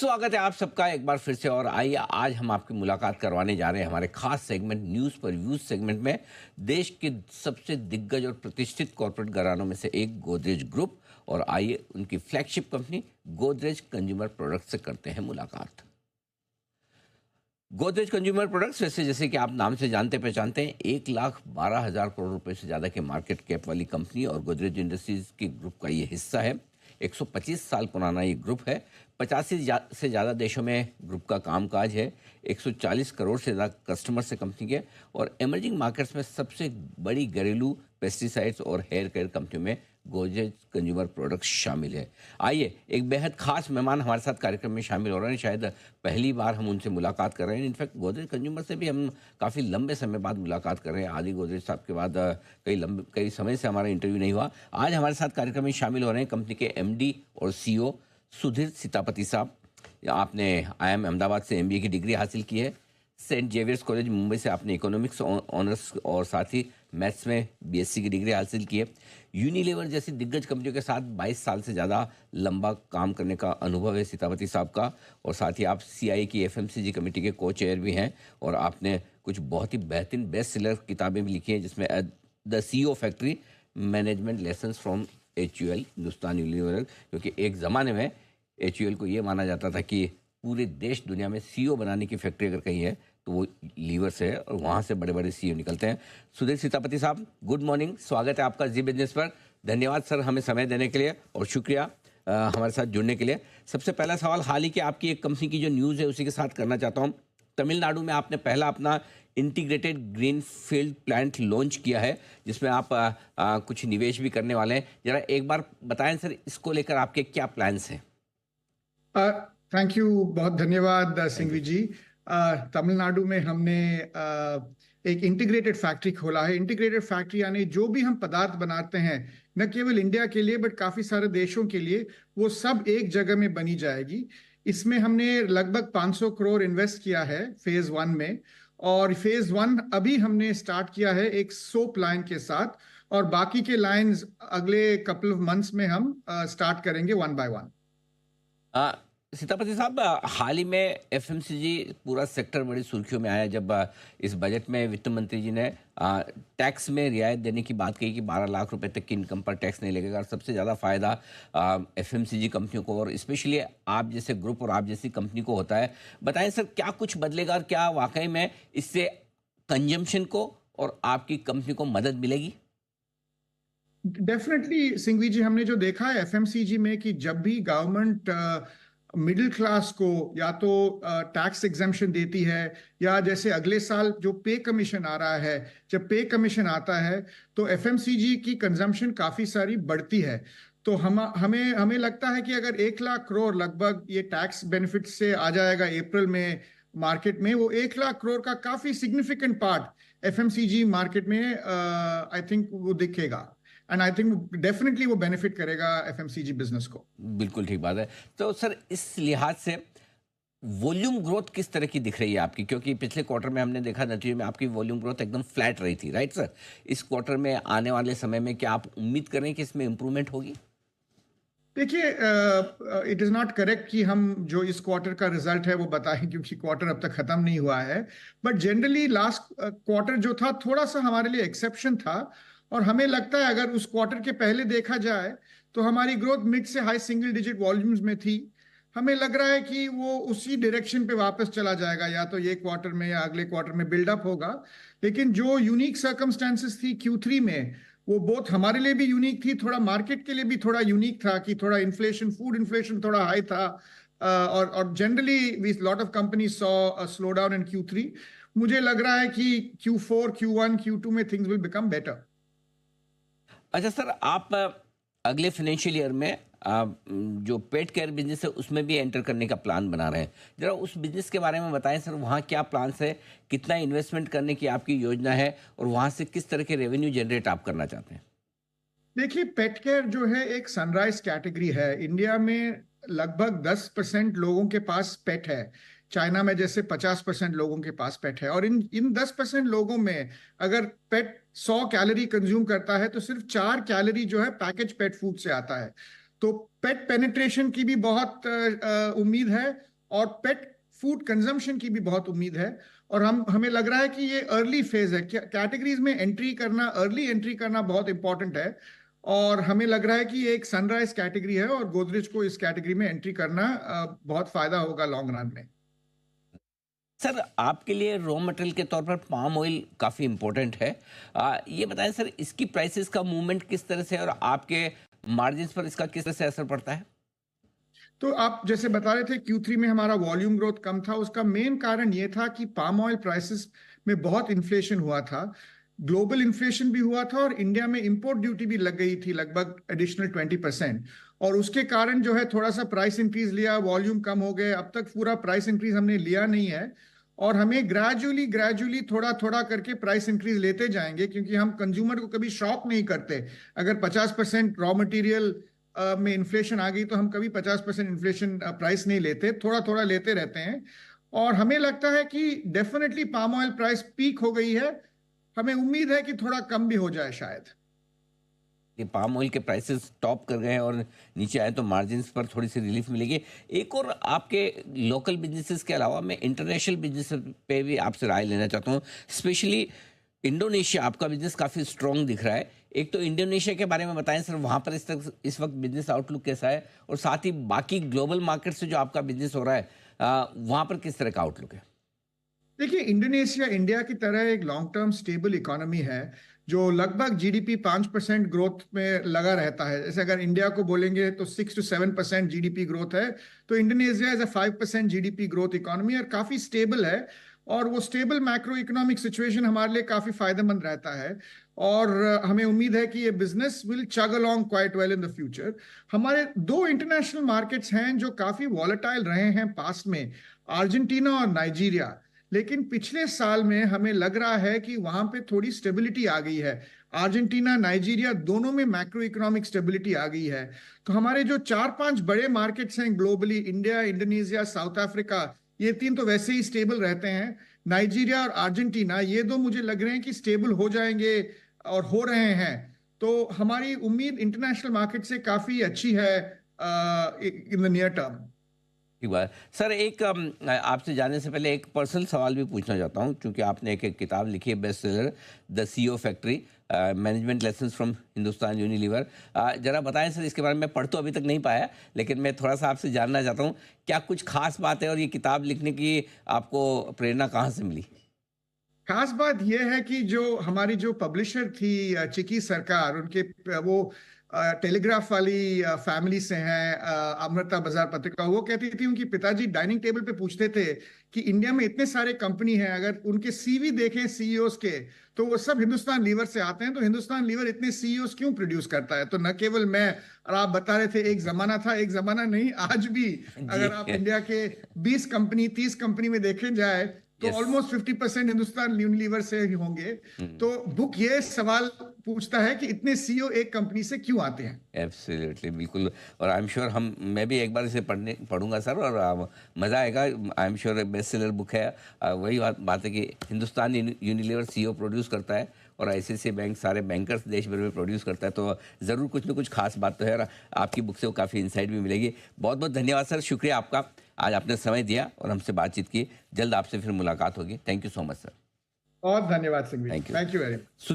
स्वागत है आप सबका एक बार फिर से। और आइए आज हम आपकी मुलाकात करवाने जा रहे हैं हमारे खास सेगमेंट न्यूज़ पर व्यूज सेगमेंट में देश के सबसे दिग्गज और प्रतिष्ठित कॉर्पोरेट घरानों में से एक गोदरेज ग्रुप। और आइए उनकी flagship company Godrej consumer products से करते हैं मुलाकात। गोदरेज कंज्यूमर प्रोडक्ट्स वैसे जैसे कि आप नाम से जानते पहचानते हैं 1,12,000 करोड़ रुपए से ज़्यादा के मार्केट कैप वाली कंपनी और गोदरेज इंडस्ट्रीज के ग्रुप का ये हिस्सा है। 125 साल पुराना ये ग्रुप है। 85 से ज़्यादा देशों में ग्रुप का कामकाज है। 140 करोड़ से ज़्यादा कस्टमर से कंपनी के और इमर्जिंग मार्केट्स में सबसे बड़ी घरेलू पेस्टिसाइड्स और हेयर केयर कंपनियों में गोदरेज कंज्यूमर प्रोडक्ट्स शामिल है। आइए एक बेहद खास मेहमान हमारे साथ कार्यक्रम में शामिल हो रहे हैं। शायद पहली बार हम उनसे मुलाकात कर रहे हैं। इनफैक्ट गोदरेज कंज्यूमर से भी हम काफ़ी लंबे समय बाद मुलाकात कर रहे हैं। आदि गोदरेज साहब के बाद कई समय से हमारा इंटरव्यू नहीं हुआ। आज हमारे साथ कार्यक्रम में शामिल हो रहे हैं कंपनी के एमडी और सीईओ सुधीर सीतापति साहब। आपने आईआईएम अहमदाबाद से एमबीए की डिग्री हासिल की है। सेंट जेवियर्स कॉलेज मुंबई से आपने इकोनॉमिक्स ऑनर्स और साथ ही मैथ्स में बीएससी की डिग्री हासिल की है। यूनिलीवर जैसी दिग्गज कंपनियों के साथ 22 साल से ज़्यादा लंबा काम करने का अनुभव है सीतापति साहब का। और साथ ही आप सीआई की एफएमसीजी कमेटी के को चेयर भी हैं और आपने कुछ बहुत ही बेहतरीन बेस्ट सेलर किताबें भी लिखी हैं, जिसमें the CEO factory management lessons from HUL Hindustan Unilever. क्योंकि एक ज़माने में एचयूएल को ये माना जाता था कि पूरे देश दुनिया में सीईओ बनाने की फैक्ट्री अगर कहीं है तो वो लीवर से है और वहाँ से बड़े बड़े सीईओ निकलते हैं। सुधीर सीतापति साहब, गुड मॉर्निंग, स्वागत है आपका जी बिजनेस पर। धन्यवाद सर हमें समय देने के लिए और शुक्रिया हमारे साथ जुड़ने के लिए। सबसे पहला सवाल हाल ही के आपकी एक कंपनी की जो न्यूज़ है उसी के साथ करना चाहता हूँ। तमिलनाडु में आपने पहला अपना integrated green field plant launch किया है, जिसमें आप कुछ निवेश भी करने वाले हैं। जरा एक बार बताएं सर, इसको लेकर आपके क्या प्लान्स हैं? थैंक यू, बहुत धन्यवाद सिंघवी जी। तमिलनाडु में हमने एक इंटीग्रेटेड फैक्ट्री खोला है। इंटीग्रेटेड फैक्ट्री यानी जो भी हम पदार्थ बनाते हैं न केवल इंडिया के लिए बट काफी सारे देशों के लिए, वो सब एक जगह में बनी जाएगी। इसमें हमने लगभग 500 करोड़ इन्वेस्ट किया है फेज 1 में, और फेज 1 अभी हमने स्टार्ट किया है एक सोप लाइन के साथ, और बाकी के लाइंस अगले कपल ऑफ मंथ्स में हम स्टार्ट करेंगे 1 बाय 1। सीतापति साहब, हाल ही में एफएमसीजी पूरा सेक्टर बड़ी सुर्खियों में आया जब इस बजट में वित्त मंत्री जी ने टैक्स में रियायत देने की बात कही कि 12 लाख रुपए तक की इनकम पर टैक्स नहीं लगेगा। और सबसे ज़्यादा फायदा एफएमसीजी कंपनियों को और स्पेशली आप जैसे ग्रुप और आप जैसी कंपनी को होता है। बताएं सर, क्या कुछ बदलेगा और क्या वाकई में इससे कंजम्पशन को और आपकी कंपनी को मदद मिलेगी? डेफिनेटली सिंघवी जी, हमने जो देखा है एफएमसीजी में कि जब भी गवर्नमेंट मिडिल क्लास को या तो टैक्स एग्जेम्पशन देती है, या जैसे अगले साल जो पे कमीशन आ रहा है, जब पे कमीशन आता है तो एफएमसीजी की कंजम्पशन काफी सारी बढ़ती है। तो हमें लगता है कि अगर 1 लाख करोड़ लगभग ये टैक्स बेनिफिट से आ जाएगा अप्रैल में मार्केट में, वो 1 लाख करोड़ का काफी सिग्निफिकेंट पार्ट एफएमसीजी मार्केट में आई थिंक वो दिखेगा। एंड आई थिंक डेफिनेटली वो बेनिफिट करेगा एफएमसीजी बिजनेस को। बिल्कुल ठीक बात है। तो सर इस लिहाज से वॉल्यूम ग्रोथ किस तरह की दिख रही है आपकी? क्योंकि पिछले क्वार्टर में हमने देखा नतीजे में आपकी वॉल्यूम ग्रोथ एकदम फ्लैट रही थी, राइट सर? इस क्वार्टर में आने वाले समय में क्या आप उम्मीद करें कि इसमें इंप्रूवमेंट होगी? देखिए, इट इज नॉट करेक्ट कि हम जो इस क्वार्टर का रिजल्ट है वो बताएं, क्योंकि क्वार्टर अब तक खत्म नहीं हुआ है। बट जनरली लास्ट क्वार्टर जो था थोड़ा सा हमारे लिए एक्सेप्शन था, और हमें लगता है अगर उस क्वार्टर के पहले देखा जाए तो हमारी ग्रोथ मिड से हाई सिंगल डिजिट वॉल्यूम्स में थी। हमें लग रहा है कि वो उसी डायरेक्शन पे वापस चला जाएगा, या तो ये क्वार्टर में या अगले क्वार्टर में बिल्डअप होगा। लेकिन जो यूनिक सर्कमस्टेंसेस थी Q3 में, वो बहुत हमारे लिए भी यूनिक थी, थोड़ा मार्केट के लिए भी थोड़ा यूनिक था कि थोड़ा इन्फ्लेशन, फूड इन्फ्लेशन थोड़ा हाई था, और generally we lot of companies saw a slowdown in Q3। मुझे लग रहा है कि Q4, Q1, Q2 में थिंग्स विल बिकम बेटर। अच्छा सर, आप अगले फाइनेंशियल ईयर में जो पेट केयर बिजनेस है उसमें भी एंटर करने का प्लान बना रहे हैं। जरा उस बिजनेस के बारे में बताएं सर, वहाँ क्या प्लान्स है, कितना इन्वेस्टमेंट करने की आपकी योजना है और वहाँ से किस तरह के रेवेन्यू जनरेट आप करना चाहते हैं? देखिए, पेट केयर जो है एक सनराइज कैटेगरी है। इंडिया में लगभग 10% लोगों के पास पेट है। चाइना में जैसे 50% लोगों के पास पेट है, और इन 10% लोगों में अगर पेट 100 कैलोरी कंज्यूम करता है तो सिर्फ 4 कैलोरी जो है पैकेज पेट फूड से आता है। तो पेट पेनिट्रेशन की भी बहुत उम्मीद है, और पेट फूड कंजम्पशन की भी बहुत उम्मीद है। और हमें लग रहा है कि ये अर्ली फेज है, कैटेगरीज में एंट्री करना, अर्ली एंट्री करना बहुत इंपॉर्टेंट है। और हमें लग रहा है कि ये एक सनराइज कैटेगरी है और गोदरेज को इस कैटेगरी में एंट्री करना बहुत फायदा होगा लॉन्ग रन में। सर, आपके लिए रॉ मटेरियल के तौर पर पाम ऑयल काफ़ी इम्पोर्टेंट है। ये बताएं सर, इसकी प्राइसेस का मूवमेंट किस तरह से और आपके मार्जिन्स पर इसका किस तरह से असर पड़ता है? तो आप जैसे बता रहे थे Q3 में हमारा वॉल्यूम ग्रोथ कम था, उसका मेन कारण ये था कि पाम ऑयल प्राइसेस में बहुत इन्फ्लेशन हुआ था। ग्लोबल इन्फ्लेशन भी हुआ था और इंडिया में इंपोर्ट ड्यूटी भी लग गई थी, लगभग एडिशनल 20%। और उसके कारण जो है थोड़ा सा प्राइस इंक्रीज लिया, वॉल्यूम कम हो गए। अब तक पूरा प्राइस इंक्रीज हमने लिया नहीं है और हमें ग्रेजुअली ग्रेजुअली थोड़ा थोड़ा करके प्राइस इंक्रीज लेते जाएंगे, क्योंकि हम कंज्यूमर को कभी शॉक नहीं करते। अगर 50% रॉ मटेरियल में इन्फ्लेशन आ गई तो हम कभी 50% इन्फ्लेशन प्राइस नहीं लेते, थोड़ा थोड़ा लेते रहते हैं। और हमें लगता है कि definitely palm oil price peak हो गई है। हमें उम्मीद है कि थोड़ा कम भी हो जाए शायद। कि पाम ऑयल के प्राइसेस टॉप कर गए हैं और नीचे आए तो मार्जिन्स पर थोड़ी सी रिलीफ मिलेगी। एक और आपके लोकल बिजनेसेस के अलावा मैं इंटरनेशनल बिजनेस पे भी आपसे राय लेना चाहता हूँ। स्पेशली इंडोनेशिया, आपका बिजनेस काफ़ी स्ट्रॉन्ग दिख रहा है। एक तो इंडोनेशिया के बारे में बताएं सर, वहाँ पर इस वक्त बिजनेस आउटलुक कैसा है, और साथ ही बाकी ग्लोबल मार्केट से जो आपका बिजनेस हो रहा है वहाँ पर किस तरह का आउटलुक है? देखिए, इंडोनेशिया इंडिया की तरह एक लॉन्ग टर्म स्टेबल इकोनॉमी है, जो लगभग जीडीपी 5% ग्रोथ में लगा रहता है। जैसे अगर इंडिया को बोलेंगे तो 6 to 7% जीडीपी ग्रोथ है, तो Indonesia is a 5% GDP growth economy और काफी स्टेबल है। और वो स्टेबल मैक्रो इकोनॉमिक सिचुएशन हमारे लिए काफी फायदेमंद रहता है। और हमें उम्मीद है कि ये business will chug along quite well in the future. हमारे दो इंटरनेशनल मार्केट्स हैं जो काफी वॉलेटाइल रहे हैं पास्ट में, अर्जेंटीना और नाइजीरिया। लेकिन पिछले साल में हमें लग रहा है कि वहां पे थोड़ी स्टेबिलिटी आ गई है। अर्जेंटीना, नाइजीरिया दोनों में मैक्रो इकोनॉमिक स्टेबिलिटी आ गई है। तो हमारे जो 4-5 बड़े मार्केट्स हैं globally, India, Indonesia, south Africa, ये तीन तो वैसे ही स्टेबल रहते हैं। नाइजीरिया और अर्जेंटीना, ये दो मुझे लग रहे हैं कि स्टेबल हो जाएंगे और हो रहे हैं। तो हमारी उम्मीद इंटरनेशनल मार्केट से काफी अच्छी है इन द नियर टर्म। ठीक बात सर। एक आपसे जाने से पहले एक पर्सनल सवाल भी पूछना चाहता हूँ, क्योंकि आपने एक किताब लिखी है, best seller, the CEO factory, management lessons from Hindustan Unilever. जरा बताएं सर, इसके बारे में। मैं पढ़ तो अभी तक नहीं पाया, लेकिन मैं थोड़ा सा आपसे जानना चाहता हूँ, क्या कुछ खास बात है और ये किताब लिखने की आपको प्रेरणा कहाँ से मिली? खास बात यह है कि जो हमारी जो पब्लिशर थी चिकी सरकार, उनके वो टेलीग्राफ वाली फैमिली से हैं, अमृता बाजार पत्रिका। वो कहती थी उनकी पिताजी डाइनिंग टेबल पे पूछते थे कि इंडिया में इतने सारे कंपनी हैं, अगर उनके सीवी देखें सीईओस के तो वो सब हिंदुस्तान लीवर से आते हैं, तो हिंदुस्तान लीवर इतने सीईओस क्यों प्रोड्यूस करता है? तो न केवल मैं और आप बता रहे थे, एक जमाना था, एक जमाना नहीं, आज भी जी। अगर आप इंडिया के 20 कंपनी 30 कंपनी में देखे जाए तो यस। ऑलमोस्ट 50% हिंदुस्तान यूनिलीवर से ही होंगे। तो बुक ये सवाल पूछता है कि इतने सीईओ एक कंपनी से क्यों आते हैं। एब्सोल्युटली, बिल्कुल। और आई एम श्योर मैं भी एक बार इसे पढ़ूंगा सर, और मज़ा आएगा। I am sure best seller book है। वही बात है कि हिंदुस्तान यूनिलीवर सीईओ प्रोड्यूस करता है और ICICI बैंक सारे बैंकर्स देश भर में प्रोड्यूस करता है, तो ज़रूर कुछ ना कुछ खास बात तो है। और आपकी बुक से वो काफ़ी इंसाइट भी मिलेगी। बहुत बहुत धन्यवाद सर, शुक्रिया आपका, आज आपने समय दिया और हमसे बातचीत की। जल्द आपसे फिर मुलाकात होगी। Thank you so much sir. बहुत धन्यवाद Singh. Thank you. Thank you very much.